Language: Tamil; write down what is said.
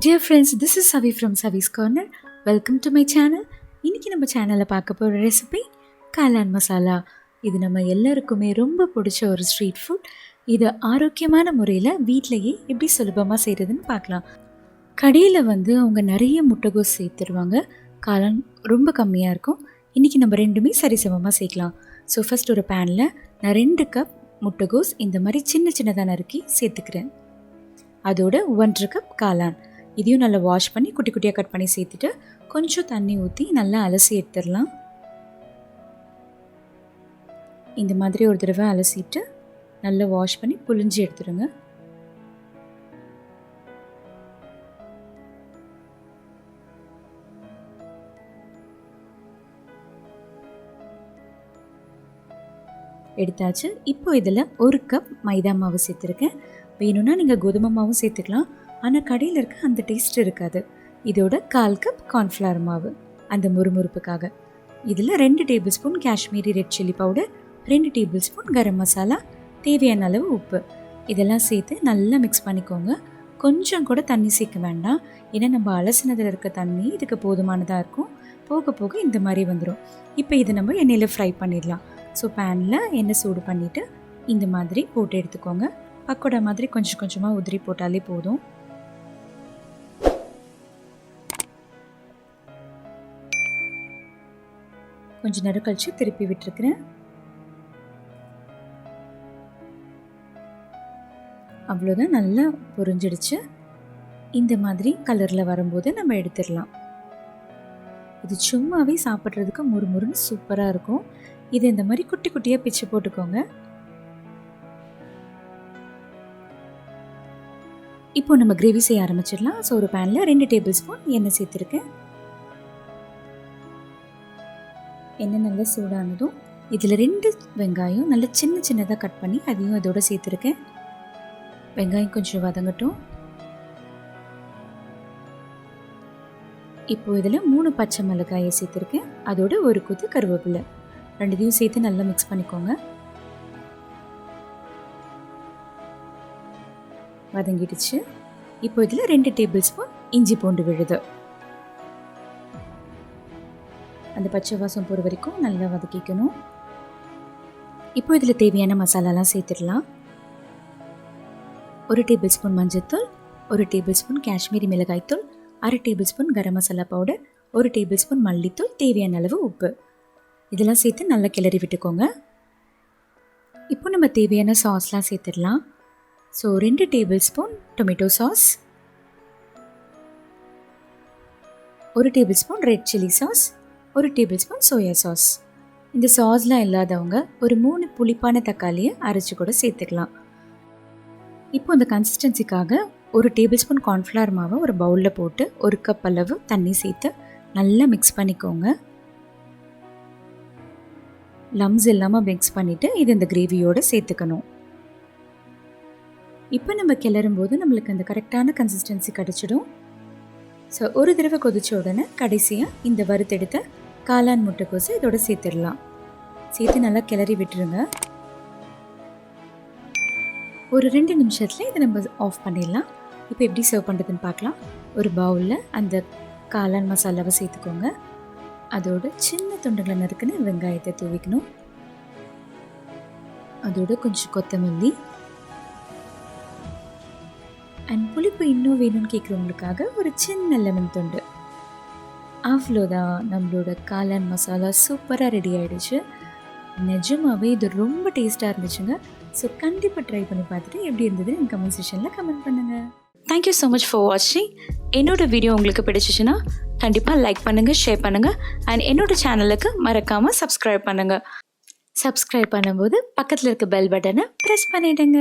Dear friends, this is Savi from Savi's Corner. Welcome to my channel. இன்னைக்கு நம்ம சேனல்ல பார்க்க போற ரெசிபி காளான் மசாலா. இது நம்ம எல்லாருக்குமே ரொம்ப பிடிச்ச ஒரு ஸ்ட்ரீட் ஃபுட். இது ஆரோக்கியமான முறையில் வீட்டிலேயே எப்படி சுலபமாக செய்கிறதுன்னு பார்க்கலாம். கடையில் அவங்க நிறைய முட்டைகோஸ் சேர்த்துருவாங்க. காளான் ரொம்ப கம்மியாக இருக்கும். இன்றைக்கி நம்ம ரெண்டுமே சரிசமமாக சேர்க்கலாம். ஸோ ஃபஸ்ட் ஒரு பேனில் நான் 2 கப் முட்டைகோஸ் இந்த மாதிரி சின்ன சின்னதாக நறுக்கி சேர்த்துக்கிறேன். அதோட 1 கப் காளான் இதையும் நல்லா வாஷ் பண்ணி குட்டி குட்டியாக கட் பண்ணி சேர்த்துட்டு கொஞ்சம் தண்ணி ஊற்றி நல்லா அலசி எடுத்துடலாம். இந்த மாதிரி ஒரு தடவை அலசிட்டு நல்லா வாஷ் பண்ணி புழிஞ்சு எடுத்துடுங்க. எடுத்தாச்சு. இப்போ இதில் 1 கப் மைதா மாவு சேர்த்துருக்கேன். வேணும்னா நீங்கள் கோதுமை மாவும் சேர்த்துக்கலாம். ஆனால் கடையில் இருக்க அந்த டேஸ்ட் இருக்காது. இதோட 1/4 கப் கார்ன்ஃப்ளவர் மாவு அந்த முறுமுறுப்புக்காக. இதில் 2 table spoon Kashmiri red chilli powder, 2 table spoon garam masala, தேவையான அளவு உப்பு இதெல்லாம் சேர்த்து நல்லா மிக்ஸ் பண்ணிக்கோங்க. கொஞ்சம் கூட தண்ணி சேர்க்க வேண்டாம். ஏன்னா நம்ம அலசினதில் இருக்க தண்ணி இதுக்கு போதுமானதாக இருக்கும். போக போக இந்த மாதிரி வந்துடும். இப்போ இதை நம்ம எண்ணெயில் ஃப்ரை பண்ணிடலாம். ஸோ பேனில் எண்ணெய் சூடு பண்ணிவிட்டு இந்த மாதிரி போட்டு எடுத்துக்கோங்க. பக்கோடா மாதிரி கொஞ்சம் கொஞ்சமாக உதிரி போட்டாலே போதும். கொஞ்சம் நேரம் கழிச்சு திருப்பி விட்டுருக்கிறேன். அவ்வளோதான், நல்லா பொரிஞ்சிடுச்சு. இந்த மாதிரி கலரில் வரும்போது நம்ம எடுத்துடலாம். இது சும்மாவே சாப்பிட்றதுக்கு முறுமுறுன்னு சூப்பராக இருக்கும். இது இந்த மாதிரி குட்டி குட்டியாக பிச்சு போட்டுக்கோங்க. இப்போ நம்ம கிரேவி செய்ய ஆரம்பிச்சிடலாம். ஸோ ஒரு பேனில் 2 டேபிள் ஸ்பூன் எண்ணெய் சேர்த்துருக்கேன். எண்ணெய் நல்லா சூடானதும் இதில் 2 வெங்காயம் நல்லா சின்ன சின்னதாக கட் பண்ணி அதையும் அதோட சேர்த்துருக்கேன். வெங்காயம் கொஞ்சம் வதங்கட்டும். இப்போ இதில் 3 பச்சை மிளகாயை சேர்த்துருக்கேன். அதோட 1 கொத்து கருவேப்பிலை ரெண்டுத்தையும் சேர்த்து நல்லா மிக்ஸ் பண்ணிக்கோங்க. வதங்கிடுச்சு. இப்போ இதில் 2 டேபிள் ஸ்பூன் இஞ்சி பூண்டு விழுது. அந்த பச்சை வாசம் போகிற வரைக்கும் நல்லா வதக்கிக்கணும். இப்போ இதில் தேவையான மசாலாலாம் சேர்த்துடலாம். 1 டேபிள் ஸ்பூன் மஞ்சள்தூள், 1 டேபிள் ஸ்பூன் காஷ்மீரி மிளகாய்த்தூள், 1/2 table spoon garam masala powder, 1 table spoon மல்லித்தூள், தேவையான அளவு உப்பு இதெல்லாம் சேர்த்து நல்லா கிளறி விட்டுக்கோங்க. இப்போ நம்ம தேவையான சாஸ்லாம் சேர்த்துடலாம். So 2 table spoon tomato sauce, 1 table spoon red chilli sauce, 1 table spoon soya sauce. இந்த சாஸ்லாம் இல்லாதவங்க ஒரு 3 புளிப்பான தக்காளியை அரைச்சி கூட சேர்த்துக்கலாம். இப்போ இந்த கன்சிஸ்டன்சிக்காக 1 டேபிள் ஸ்பூன் கார்ன்ஃப்ளவர் மாவை ஒரு பவுலில் போட்டு 1 கப் அளவு தண்ணி சேர்த்து நல்லா மிக்ஸ் பண்ணிக்கோங்க. லம்ஸ் இல்லாமல் மிக்ஸ் பண்ணிவிட்டு இது இந்த கிரேவியோடு சேர்த்துக்கணும். இப்போ நம்ம கிளறும் போது நம்மளுக்கு அந்த கரெக்டான கன்சிஸ்டன்சி கிடச்சிடும். ஸோ ஒரு தடவை கொதிச்ச உடனே கடைசியாக இந்த வறுத்தெடுத்த காளான் முட்டைக்கோசை இதோட சேர்த்துடலாம். சேர்த்து நல்லா கிளறி விட்டுருங்க. ஒரு 2 நிமிஷத்தில் இதை நம்ம ஆஃப் பண்ணிடலாம். இப்போ எப்படி சர்வ் பண்ணுறதுன்னு பார்க்கலாம். ஒரு பவுலில் அந்த காளான் மசாலாவை சேர்த்துக்கோங்க. அதோட சின்ன துண்டுகளை நறுக்குன்னு வெங்காயத்தை தூவிக்கணும். அதோட கொஞ்சம் கொத்தமல்லி அண்ட் புளிப்பு இன்னும் வேணும்னு கேட்குறவங்களுக்காக ஒரு சின்ன லெமன் துண்டு. அவ்வளோதான், நம்மளோட காளான் மசாலா சூப்பராக ரெடி ஆகிடுச்சு. நிஜமாகவே இது ரொம்ப டேஸ்ட்டாக இருந்துச்சுங்க. ஸோ கண்டிப்பாக ட்ரை பண்ணி பார்த்துட்டு எப்படி இருந்ததுன்னு என் கமெண்ட் செக்ஷனில் கமெண்ட் பண்ணுங்கள். தேங்க்யூ ஸோ மச் ஃபார் வாட்சிங். என்னோடய வீடியோ உங்களுக்கு பிடிச்சிச்சுன்னா கண்டிப்பாக லைக் பண்ணுங்கள், ஷேர் பண்ணுங்கள் அண்ட் என்னோடய சேனலுக்கு மறக்காமல் சப்ஸ்கிரைப் பண்ணுங்கள். சப்ஸ்கிரைப் பண்ணும்போது பக்கத்தில் இருக்க பெல் பட்டனை ப்ரெஸ் பண்ணிவிடுங்க.